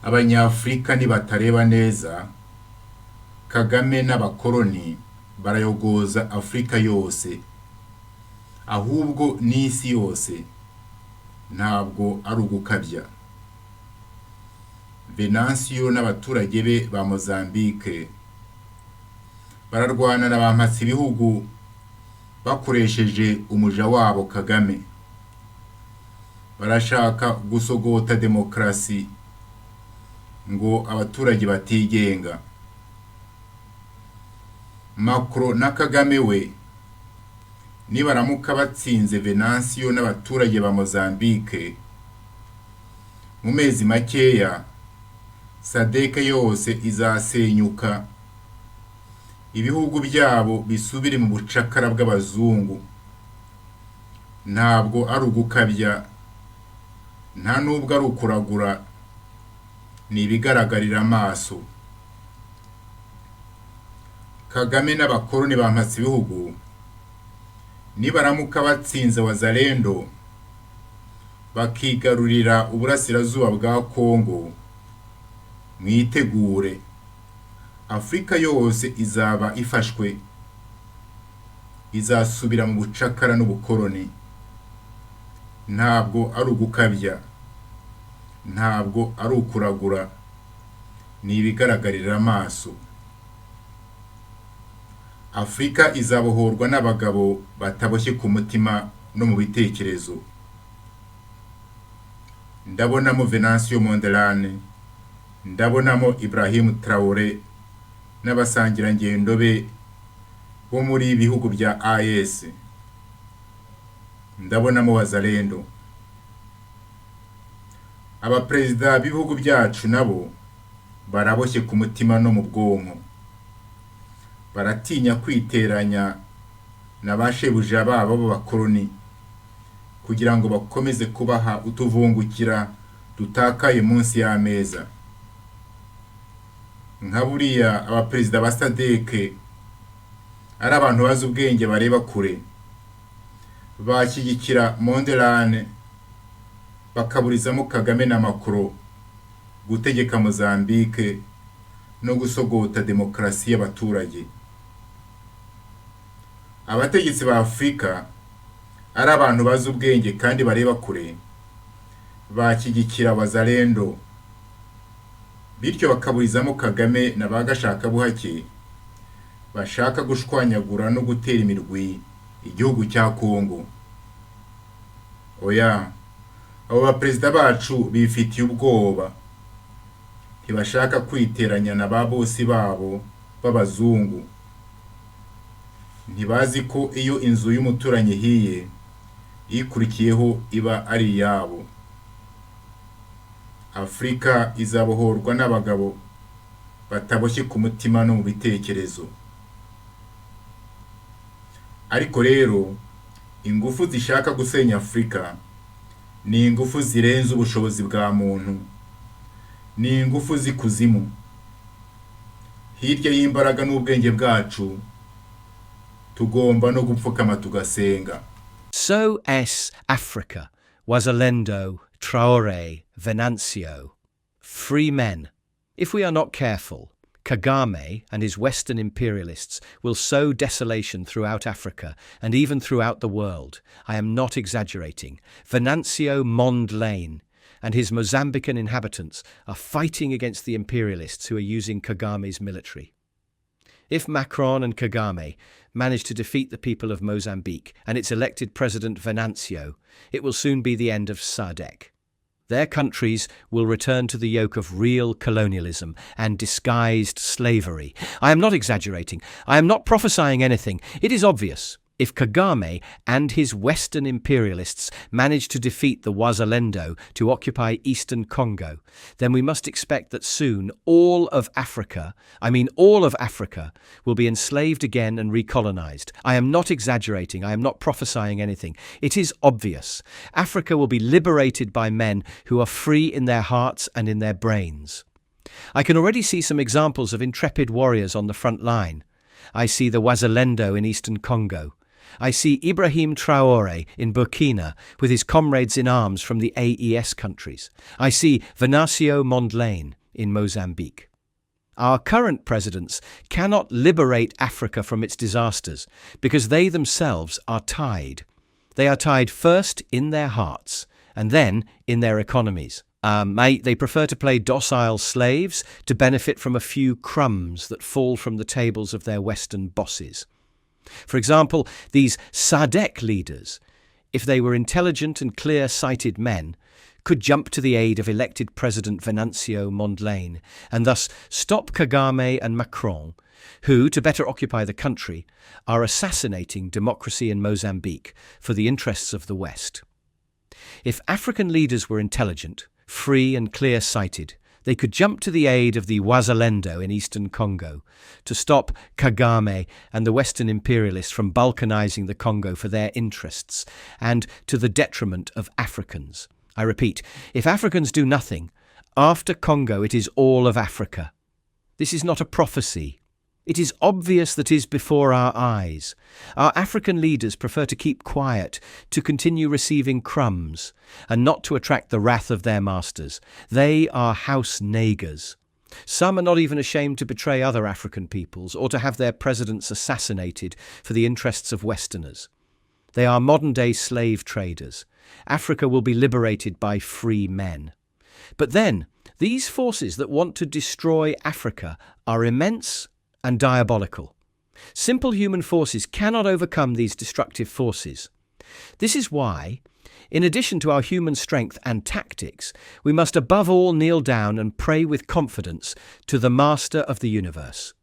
Abanyafrika nibatareba neza, Kagame n'abakoloni barayogoza Afrika yose, ahubwo n'isi yose, ntabwo ari ugukabya. Venancio n'abaturage be ba Mozambique bararwana na bampatsi ibihugu bakoresheje umuja wabo Kagame. Barashaka gusogota demokrasi ngo abaturage batigenga. Macron na Kagame we nibaramuka batsinze Venancio n'abaturage ba Mozambique, mu mezi makeya SADC yose izasenyuka, ibihugu byabo bisubire mu bucakara bw'abazungu. Ntabwo ari ugukabya, nta nubwo ari ukuragura, ni ibigaragarira amaso. Kagame n'abakoloni bampatse ibihugu nibaramuka batsinze Wazalendo bakigarurira uburasirazuba bwa Kongo, mwitegure, Afrika yose izaba ifashwe, izasubira mu bucakara n'ubukoloni. Ntabwo ari ugukabya, ntabwo ari ukuragura, ni ibigaragarira amaso. Afrika izabohorwa n'abagabo bataboshye ku mutima no mu bitekerezo. Ndabonamo Venancio Mondlane, ndabonamo Ibrahim Traore n'abasangirangendo be bo muri ibihugu bya AES. Ndabonamo Wazalendo. Abaperezida b'ibihugu byacu nabo baraboshye ku mutima no mu bwonko. Baratinya kwiteranya na bashebuja babo b'abakoloni kugira ngo bakomeze kubaha utuvungukira dutakaye munsi y'ameza. Nka buriya abaperezida ba SADC ari abantu bazi ubwenge bareba kure, bashyigikira Mondlane bakaburizamo Kagame na Macron gutegeka Mozambique no gusogota demokrasi y'abaturage. Abategetsi ba Afrika ari abantu bazi ubwenge kandi bareba kure, bashyigikira Wazalendo, bityo bakaburizamo Kagame na bagashaka buhake bashaka gushwanyagura no gutera imirwi igihugu cya Kongo. Oya, abo baperezida bacu bifitiye ubwoba, ntibashaka kwiteranya na babosi babo b'abazungu. Ntibazi ko iyo inzu y'umuturanyi hiye, ikurikiyeho iba ari yabo. Afrika izabohorwa n'abagabo bataboshye ku mutima no mu bitekerezo. Ariko rero ingufu zishaka gusenya Afrika ni ingufu zirenze ubushobozi bwa muntu, ni ingufu zikuzimu. Hirya y'imbaraga n'ubwenge bwacu tugomba no gupfukama tugasenga. SOS Africa, Wazalendo, Traore, Venancio, free men. If we are not careful, Kagame and his Western imperialists will sow desolation throughout Africa and even throughout the world. I am not exaggerating. Venancio Mondlane and his Mozambican inhabitants are fighting against the imperialists who are using Kagame's military. If Macron and Kagame manage to defeat the people of Mozambique and its elected president Venancio, it will soon be the end of SADC. Their countries will return to the yoke of real colonialism and disguised slavery. I am not exaggerating. I am not prophesying anything. It is obvious. If Kagame and his Western imperialists manage to defeat the Wazalendo to occupy eastern Congo, then we must expect that soon all of Africa, will be enslaved again and recolonized. I am not exaggerating. I am not prophesying anything. It is obvious. Africa will be liberated by men who are free in their hearts and in their brains. I can already see some examples of intrepid warriors on the front line. I see the Wazalendo in eastern Congo. I see Ibrahim Traore in Burkina with his comrades in arms from the AES countries. I see Venancio in Mozambique. Our current presidents cannot liberate Africa from its disasters because they themselves are tied. They are tied first in their hearts and then in their economies. They prefer to play docile slaves to benefit from a few crumbs that fall from the tables of their Western bosses. For example, these SADC leaders, if they were intelligent and clear-sighted men, could jump to the aid of elected President Venancio and thus stop Kagame and Macron, who, to better occupy the country, are assassinating democracy in Mozambique for the interests of the West. If African leaders were intelligent, free and clear-sighted, they could jump to the aid of the Wazalendo in eastern Congo to stop Kagame and the Western imperialists from balkanizing the Congo for their interests and to the detriment of Africans. I repeat, if Africans do nothing, after Congo it is all of Africa. This is not a prophecy. It is obvious that is before our eyes. Our African leaders prefer to keep quiet, to continue receiving crumbs, and not to attract the wrath of their masters. They are house nagers. Some are not even ashamed to betray other African peoples or to have their presidents assassinated for the interests of Westerners. They are modern-day slave traders. Africa will be liberated by free men. But then, these forces that want to destroy Africa are immense and diabolical. Simple human forces cannot overcome these destructive forces. This is why, in addition to our human strength and tactics, we must above all kneel down and pray with confidence to the Master of the universe.